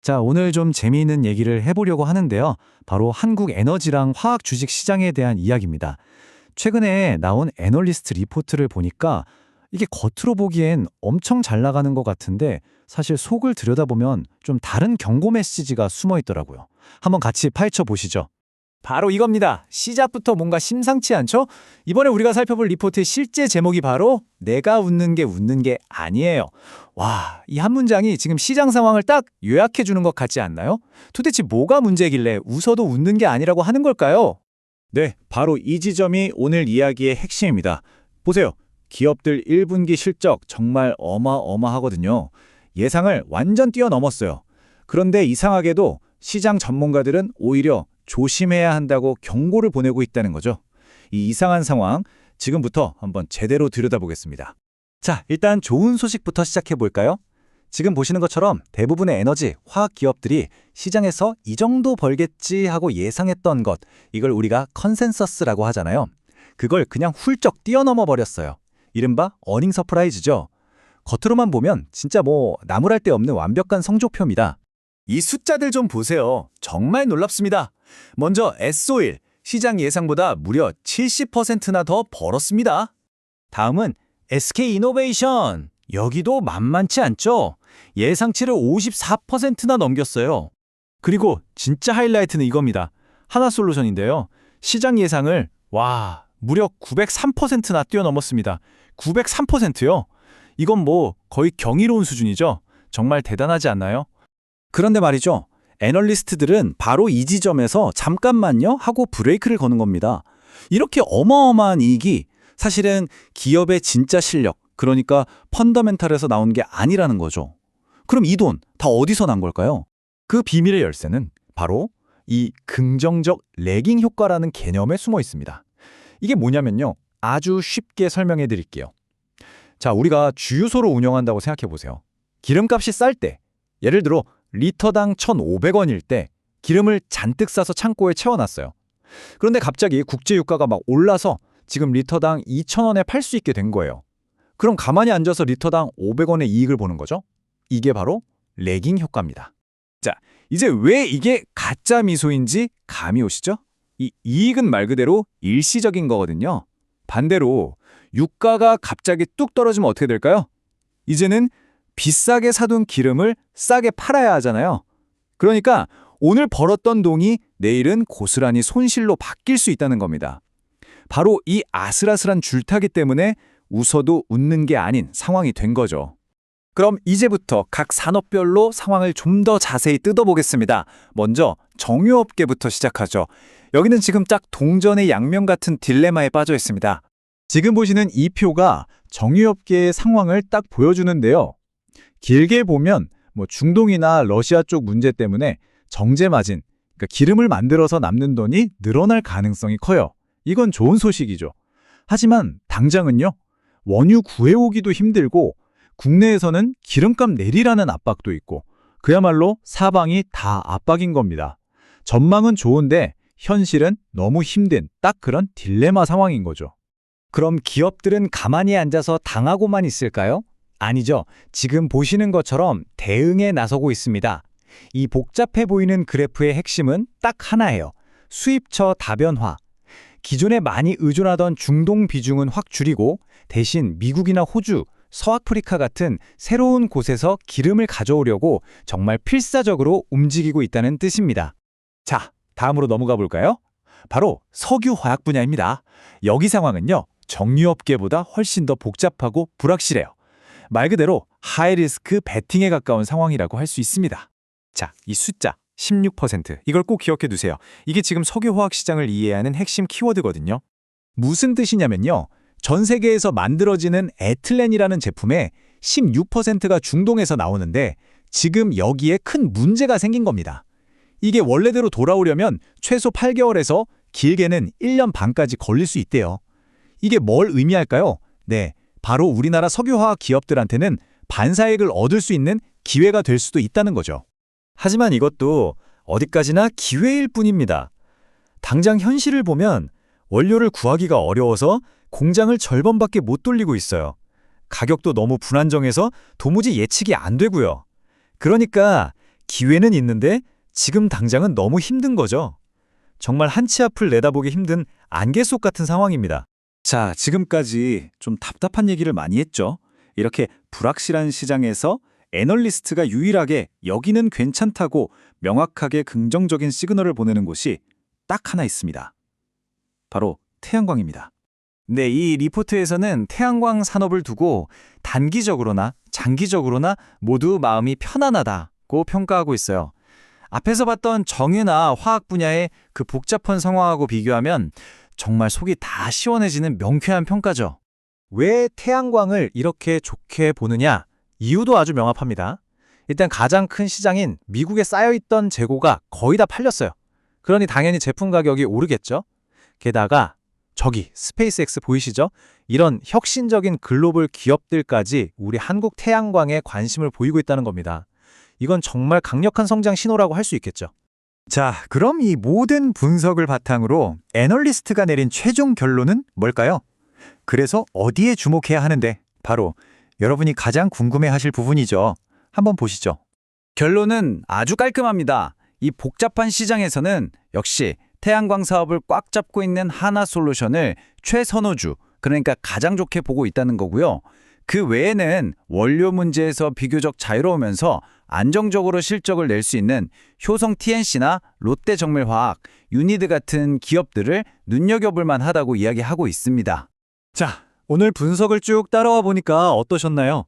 자, 오늘 좀 재미있는 얘기를 해보려고 하는데요. 바로 한국 에너지랑 화학 주식 시장에 대한 이야기입니다. 최근에 나온 애널리스트 리포트를 보니까 이게 겉으로 보기엔 엄청 잘 나가는 것 같은데 사실 속을 들여다보면 좀 다른 경고 메시지가 숨어 있더라고요. 한번 같이 파헤쳐 보시죠. 바로 이겁니다. 시작부터 뭔가 심상치 않죠? 이번에 우리가 살펴볼 리포트의 실제 제목이 바로 내가 웃는 게 아니에요. 와, 이 한 문장이 지금 시장 상황을 딱 요약해 주는 것 같지 않나요? 도대체 뭐가 문제길래 웃어도 웃는 게 아니라고 하는 걸까요? 네, 바로 이 지점이 오늘 이야기의 핵심입니다. 보세요. 기업들 1분기 실적 정말 어마어마하거든요. 예상을 완전 뛰어넘었어요. 그런데 이상하게도 시장 전문가들은 오히려 조심해야 한다고 경고를 보내고 있다는 거죠. 이 이상한 상황, 지금부터 한번 제대로 들여다보겠습니다. 자, 일단 좋은 소식부터 시작해 볼까요? 지금 보시는 것처럼 대부분의 에너지, 화학 기업들이 시장에서 이 정도 벌겠지 하고 예상했던 것, 이걸 우리가 컨센서스라고 하잖아요. 그걸 그냥 훌쩍 뛰어넘어 버렸어요. 이른바 어닝 서프라이즈죠. 겉으로만 보면 진짜 나무랄 데 없는 완벽한 성적표입니다. 이 숫자들 좀 보세요. 정말 놀랍습니다. 먼저 S-오일, 시장 예상보다 무려 70%나 더 벌었습니다. 다음은 SK이노베이션, 여기도 만만치 않죠? 예상치를 54%나 넘겼어요. 그리고 진짜 하이라이트는 이겁니다. 하나솔루션인데요. 시장 예상을 무려 903%나 뛰어넘었습니다. 903%요? 이건 거의 경이로운 수준이죠? 정말 대단하지 않나요? 그런데 말이죠. 애널리스트들은 바로 이 지점에서 잠깐만요 하고 브레이크를 거는 겁니다. 이렇게 어마어마한 이익이 사실은 기업의 진짜 실력, 그러니까 펀더멘탈에서 나온 게 아니라는 거죠. 그럼 이 돈 다 어디서 난 걸까요? 그 비밀의 열쇠는 바로 이 긍정적 레깅 효과라는 개념에 숨어 있습니다. 이게 뭐냐면요. 아주 쉽게 설명해 드릴게요. 자, 우리가 주유소를 운영한다고 생각해 보세요. 기름값이 쌀 때, 예를 들어 리터당 1,500원일 때 기름을 잔뜩 싸서 창고에 채워놨어요. 그런데 갑자기 국제유가가 막 올라서 지금 리터당 2,000원에 팔 수 있게 된 거예요. 그럼 가만히 앉아서 리터당 500원의 이익을 보는 거죠? 이게 바로 레깅 효과입니다. 자, 이제 왜 이게 가짜 미소인지 감이 오시죠? 이 이익은 말 그대로 일시적인 거거든요. 반대로 유가가 갑자기 뚝 떨어지면 어떻게 될까요? 이제는 비싸게 사둔 기름을 싸게 팔아야 하잖아요. 그러니까 오늘 벌었던 돈이 내일은 고스란히 손실로 바뀔 수 있다는 겁니다. 바로 이 아슬아슬한 줄타기 때문에 웃어도 웃는 게 아닌 상황이 된 거죠. 그럼 이제부터 각 산업별로 상황을 좀 더 자세히 뜯어보겠습니다. 먼저 정유업계부터 시작하죠. 여기는 지금 딱 동전의 양면 같은 딜레마에 빠져 있습니다. 지금 보시는 이 표가 정유업계의 상황을 딱 보여주는데요. 길게 보면 중동이나 러시아 쪽 문제 때문에 정제 마진, 그러니까 기름을 만들어서 남는 돈이 늘어날 가능성이 커요. 이건 좋은 소식이죠. 하지만 당장은요. 원유 구해오기도 힘들고 국내에서는 기름값 내리라는 압박도 있고 그야말로 사방이 다 압박인 겁니다. 전망은 좋은데 현실은 너무 힘든 딱 그런 딜레마 상황인 거죠. 그럼 기업들은 가만히 앉아서 당하고만 있을까요? 아니죠. 지금 보시는 것처럼 대응에 나서고 있습니다. 이 복잡해 보이는 그래프의 핵심은 딱 하나예요. 수입처 다변화. 기존에 많이 의존하던 중동 비중은 확 줄이고 대신 미국이나 호주, 서아프리카 같은 새로운 곳에서 기름을 가져오려고 정말 필사적으로 움직이고 있다는 뜻입니다. 자, 다음으로 넘어가 볼까요? 바로 석유화학 분야입니다. 여기 상황은요. 정유업계보다 훨씬 더 복잡하고 불확실해요. 말 그대로 하이리스크 베팅에 가까운 상황이라고 할 수 있습니다. 자, 이 숫자 16%, 이걸 꼭 기억해 두세요. 이게 지금 석유화학 시장을 이해하는 핵심 키워드거든요. 무슨 뜻이냐면요. 전 세계에서 만들어지는 에틸렌이라는 제품의 16%가 중동에서 나오는데 지금 여기에 큰 문제가 생긴 겁니다. 이게 원래대로 돌아오려면 최소 8개월에서 길게는 1년 반까지 걸릴 수 있대요. 이게 뭘 의미할까요? 네, 바로 우리나라 석유화학 기업들한테는 반사이익을 얻을 수 있는 기회가 될 수도 있다는 거죠. 하지만 이것도 어디까지나 기회일 뿐입니다. 당장 현실을 보면 원료를 구하기가 어려워서 공장을 절반밖에 못 돌리고 있어요. 가격도 너무 불안정해서 도무지 예측이 안 되고요. 그러니까 기회는 있는데 지금 당장은 너무 힘든 거죠. 정말 한 치 앞을 내다보기 힘든 안개 속 같은 상황입니다. 자, 지금까지 좀 답답한 얘기를 많이 했죠. 이렇게 불확실한 시장에서 애널리스트가 유일하게 여기는 괜찮다고 명확하게 긍정적인 시그널을 보내는 곳이 딱 하나 있습니다. 바로 태양광입니다. 네, 이 리포트에서는 태양광 산업을 두고 단기적으로나 장기적으로나 모두 마음이 편안하다고 평가하고 있어요. 앞에서 봤던 정유나 화학 분야의 그 복잡한 상황하고 비교하면 정말 속이 다 시원해지는 명쾌한 평가죠. 왜 태양광을 이렇게 좋게 보느냐? 이유도 아주 명확합니다. 일단 가장 큰 시장인 미국에 쌓여있던 재고가 거의 다 팔렸어요. 그러니 당연히 제품 가격이 오르겠죠. 게다가 저기 스페이스X 보이시죠? 이런 혁신적인 글로벌 기업들까지 우리 한국 태양광에 관심을 보이고 있다는 겁니다. 이건 정말 강력한 성장 신호라고 할 수 있겠죠. 자, 그럼 이 모든 분석을 바탕으로 애널리스트가 내린 최종 결론은 뭘까요? 그래서 어디에 주목해야 하는데 바로 여러분이 가장 궁금해하실 부분이죠. 한번 보시죠. 결론은 아주 깔끔합니다. 이 복잡한 시장에서는 역시 태양광 사업을 꽉 잡고 있는 하나솔루션을 최선호주, 그러니까 가장 좋게 보고 있다는 거고요. 그 외에는 원료 문제에서 비교적 자유로우면서 안정적으로 실적을 낼 수 있는 효성 TNC나 롯데정밀화학, 유니드 같은 기업들을 눈여겨볼 만하다고 이야기하고 있습니다. 자, 오늘 분석을 쭉 따라와 보니까 어떠셨나요?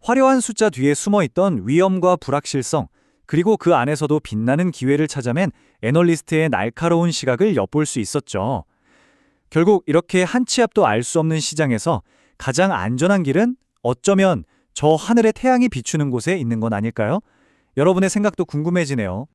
화려한 숫자 뒤에 숨어있던 위험과 불확실성, 그리고 그 안에서도 빛나는 기회를 찾아낸 애널리스트의 날카로운 시각을 엿볼 수 있었죠. 결국 이렇게 한 치 앞도 알 수 없는 시장에서 가장 안전한 길은 어쩌면 저 하늘의 태양이 비추는 곳에 있는 건 아닐까요? 여러분의 생각도 궁금해지네요.